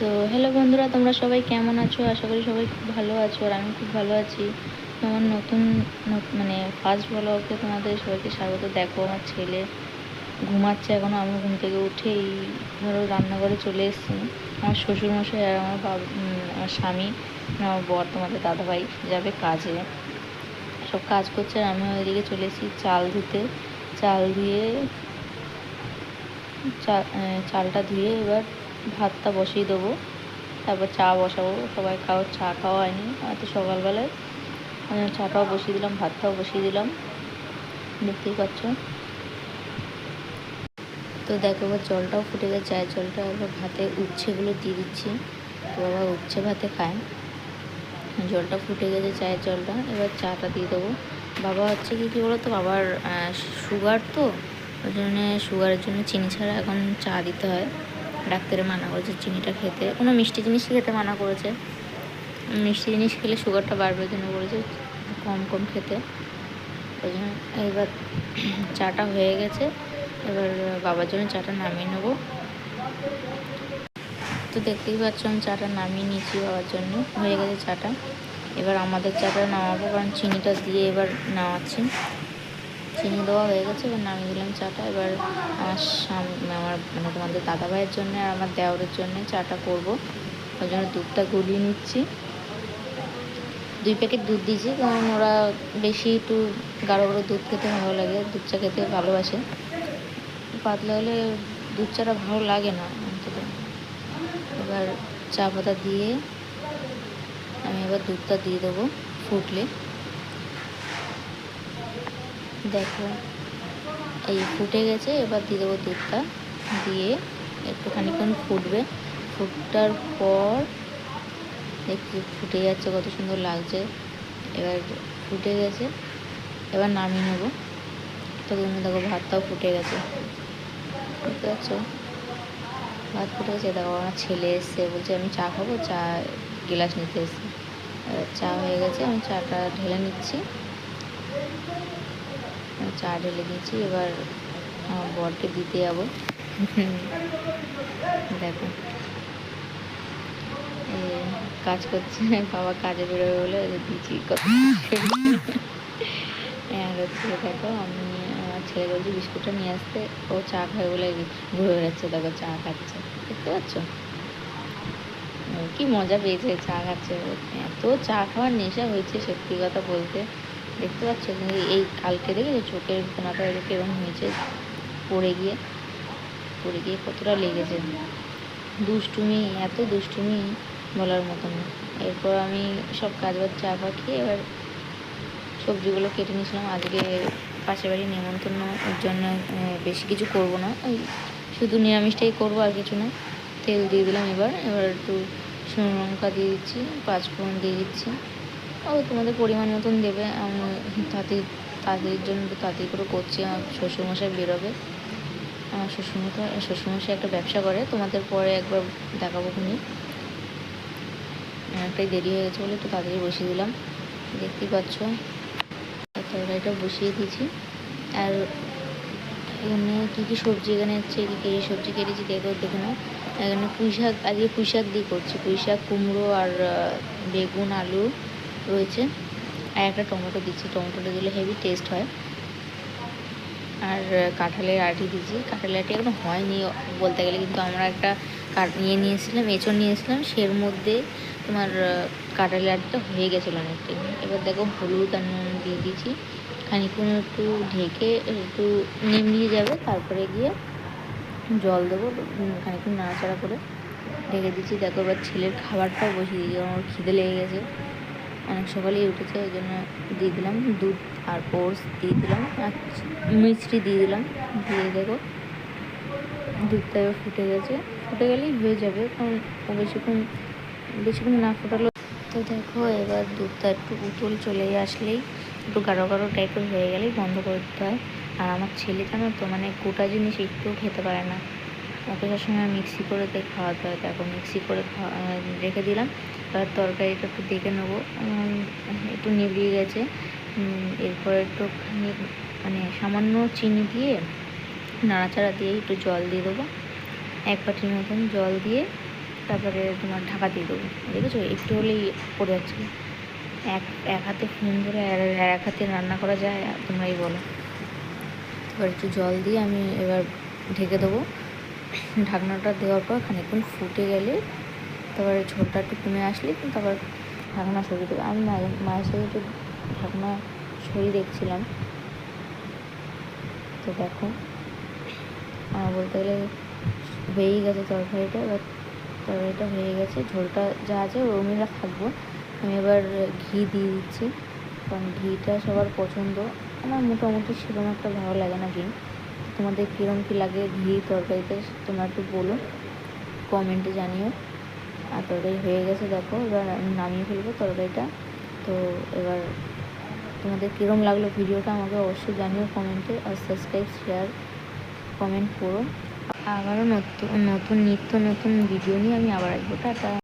So hello বন্ধুরা, তোমরা সবাই কেমন আছো? আশা করি সবাই খুব ভালো আছো, আর আমি খুব ভালো আছি। আমার নতুন মানে ফার্স্ট ব্লগে তোমাদের সবাইকে স্বাগত। দেখো, আমার ছেলে ঘুমাচ্ছে এখনও। আমি ঘুম থেকে উঠেই ধরো রান্নাঘরে চলে এসেছি। আমার শ্বশুরমশাই আর আমার আমার স্বামী, আমার বর, তোমাদের দাদাভাই যাবে কাজে, সব কাজ করছে। আর আমি ওইদিকে চলে এসেছি চাল ধুতে। চাল ধুয়ে চালটা ধুয়ে এবার ভাতটা বসিয়ে দেবো, তারপর চা বসাবো। সবাই চা খাওয়া হয়নি তো সকালবেলায়। চাটাও বসিয়ে দিলাম, ভাতটাও বসিয়ে দিলাম, দেখতেই পাচ্ছ। তো দেখো, এবার জলটাও ফুটে গেছে, চায়ের জলটা। এবার ভাতে উচ্ছেগুলো দিয়ে দিচ্ছি, তো বাবা উচ্ছে ভাতে খায়। জলটা ফুটে গেছে, চায়ের জলটা। এবার চাটা দিয়ে দেবো। বাবা হচ্ছে কী বলো তো, বাবার সুগার, তো ওই জন্যে সুগারের জন্য চিনি ছাড়া এখন চা দিতে হয়। ডাক্তারে মানা করেছে চিনিটা খেতে, কোনো মিষ্টি জিনিস খেতে মানা করেছে। মিষ্টি জিনিস খেলে সুগারটা বাড়বে, ওই জন্য বলেছে কম কম খেতে। ওই জন্য এবার চাটা হয়ে গেছে। এবার বাবার জন্য চাটা নামিয়ে নেবো। তো দেখতেই পাচ্ছ, আমি চাটা নামিয়ে নিয়েছি বাবার জন্য, হয়ে গেছে চাটা। এবার আমাদের চাটা নামাবো, কারণ চিনিটা দিয়ে এবার নামাচ্ছি। চিনি দেওয়া হয়ে গেছে, এবার নামিয়ে দিলাম চাটা। এবার আমার মানে তোমাদের দাদাভাইয়ের জন্য আর আমার দেওরের জন্য চাটা করব। ওই জন্য দুধটা গলিয়ে নিচ্ছি। 2 প্যাকেট দুধ দিয়েছি, কারণ ওরা বেশি একটু গাঢ় গাঢ় দুধ খেতে ভালো লাগে, দুধ চা খেতে ভালোবাসে। পাতলা হলে দুধ চাটা ভালো লাগে না অন্তত। এবার চা পাতা দিয়ে আমি এবার দুধটা দিয়ে দেবো ফুটলে। দেখো, এই ফুটে গেছে। এবার দিয়ে দেবো দুধটা, দিয়ে একটু খানিকক্ষণ ফুটবে। ফুটার পর দেখছি ফুটে যাচ্ছে, কত সুন্দর লাগছে। এবার ফুটে গেছে, এবার নামিয়ে নেবো। ততক্ষণে দেখো ভাতটাও ফুটে গেছে, বুঝতে পারছো? ভাত ফুটে গেছে। দেখো, আমার ছেলে এসছে, বলছে আমি চা খাবো, চা গ্লাস নিতে এসছে। চা হয়ে গেছে, আমি চাটা ঢেলে নিচ্ছি। চা ঢেলে দিয়েছি, এবার আমার বরকে দিতে যাবো। দেখো, কাজ করছে, বাবা কাজে বেরোবে বলে দিচ্ছি। আর হচ্ছে দেখো, আমি আমার ছেলে বলছি বিস্কুটটা নিয়ে আসতে, ও চা খায় বলে ঘুরে বেড়াচ্ছে। দেখো, চা খাচ্ছে, দেখতে পাচ্ছ? কি মজা পেয়েছে, চা খাচ্ছে। এত চা খাওয়ার নেশা হয়েছে, সত্যি কথা বলতে। দেখতে পাচ্ছ? এই কালকে দেখেছো চোখের কোনাটা এরকম হয়েছে, পড়ে গিয়ে কতটা লেগেছে। দুষ্টুমি, এত দুষ্টুমি বলার মতো না। এরপর আমি সব কাজ বাজ চা ফা খেয়ে এবার সবজিগুলো কেটে নিয়েছিলাম। আজকে পাশের বাড়ি নেমন্তন্ন, ওর জন্য বেশি কিছু করব না, ওই শুধু নিরামিষটাই করবো, আর কিছু না। তেল দিয়ে দিলাম। এবার একটু শুকনো লঙ্কা দিয়ে দিচ্ছি, 5 ফোড়ন দিয়ে দিচ্ছি। ও তোমাদের পরিমাণ মতন দেবে। আমি তাড়াতাড়ির জন্য একটু তাড়াতাড়ি করে করছি। আমার শ্বশুরমশাই বেরোবে। আমার শ্বশুরমশাই একটা ব্যবসা করে, তোমাদের পরে একবার দেখাবো খুনি। অনেকটাই দেরি হয়ে গেছে বলে একটু তাড়াতাড়ি বসিয়ে দিলাম। দেখতেই পাচ্ছ, তরকারিটা বসিয়ে দিয়েছি। আর এখানে কী কী সবজি, এখানে হচ্ছে কী সবজি কেটেছি দেখে নাও। এখানে পুঁই শাক, আজকে পুঁই শাক দিয়ে করছি। পুঁই শাক, কুমড়ো আর বেগুন, আলু রয়েছে। আর একটা টমেটো দিচ্ছি, টমেটোটা দিলে হেভি টেস্ট হয়। আর কাঁঠালের আঁটি দিয়েছি। কাঁঠালের আঁটি এখনো হয়নি বলতে গেলে, কিন্তু আমরা একটা নিয়েছিলাম, এঁচড় নিয়েছিলাম, সের মধ্যে তোমার কাঁঠালের আঁটিটা হয়ে গেছিলো অনেকটাই। এবার দেখো, হলুদ আর নুন দিয়ে দিয়েছি। খানিকক্ষণ একটু ঢেকে একটু নিয়ে যাবে, তারপরে গিয়ে জল দেবো। খানিকক্ষণ নাড়াচাড়া করে ঢেকে দিচ্ছি। দেখো, এবার ছেলের খাবারটাও বসিয়ে দিয়েছি, আমার খিদে লেগে গেছে, অনেক সকালেই উঠেছে। ওই জন্য দিয়ে দিলাম দুধ আর ওটস দিয়ে দিলাম, আর মিষ্টি দিয়ে দিলাম। দিয়ে দেখো, দুধটা এবার ফুটে গেছে। ফুটে গেলেই হয়ে যাবে, কারণ ও বেশিক্ষণ না ফোটালো। তো দেখো, এবার দুধটা একটু উতল চলে আসলেই, একটু গাঢ় গাঢ় টাইপের হয়ে গেলেই বন্ধ করে দিতে হয়। আর আমার ছেলে জানো তো, মানে গোটা জিনিস একটুও খেতে পারে না, ওকে সবসময় মিক্সি করে খাওয়াতে হয়। দেখো, মিক্সি করে রেখে দিলাম। এবার তরকারিটা একটু দেখে নেবো, একটু নিভিয়ে গেছে। এরপর একটুখানি মানে সামান্য চিনি দিয়ে নাড়াচাড়া দিয়ে একটু জল দিয়ে দেবো। 1 বাটির মতন জল দিয়ে তারপরে তোমার ঢাকা দিয়ে দেবো। দেখেছো একটু হলেই পড়ে যাচ্ছে। এক এক হাতে ফোন ধরে আর এক হাতে রান্না করা যায়, তোমরাই বলো। এবার একটু জল দিয়ে আমি এবার ঢেকে দেবো। ঢাকনাটা দেওয়ার পর খানিকক্ষণ ফুটে গেলে তারপরে ঝোলটা একটু কমে আসলে তারপর ঢাকনা সরিয়ে দেবো। আমি মায়ের সাথে একটু ঢাকনা সরিয়ে দেখছিলাম, তো দেখো আমার বলতে গেলে হয়েই গেছে তরকারিটা। এবার তরকারিটা হয়ে গেছে, ঝোলটা যা আছে ওরকমই থাকবো। আমি এবার ঘি দিয়ে দিচ্ছি, কারণ ঘিটা সবার পছন্দ। আমার মোটামুটি সেরকম একটা ভালো লাগে না ঘি। তোমাদের কীরকম কী লাগে ঘি তরকারিতে তোমরা একটু বলো, কমেন্টে জানিও। আর তরকারি হয়ে গেছে দেখো, এবার আমি নামিয়ে ফেলবো তরকারিটা। তো এবার তোমাদের কীরকম লাগলো ভিডিওটা আমাকে অবশ্যই জানিও কমেন্টে, আর সাবস্ক্রাইব শেয়ার কমেন্ট করো। আবারও নতুন নিত্য নতুন ভিডিও নিয়ে আমি আবার আসবো। টাটা।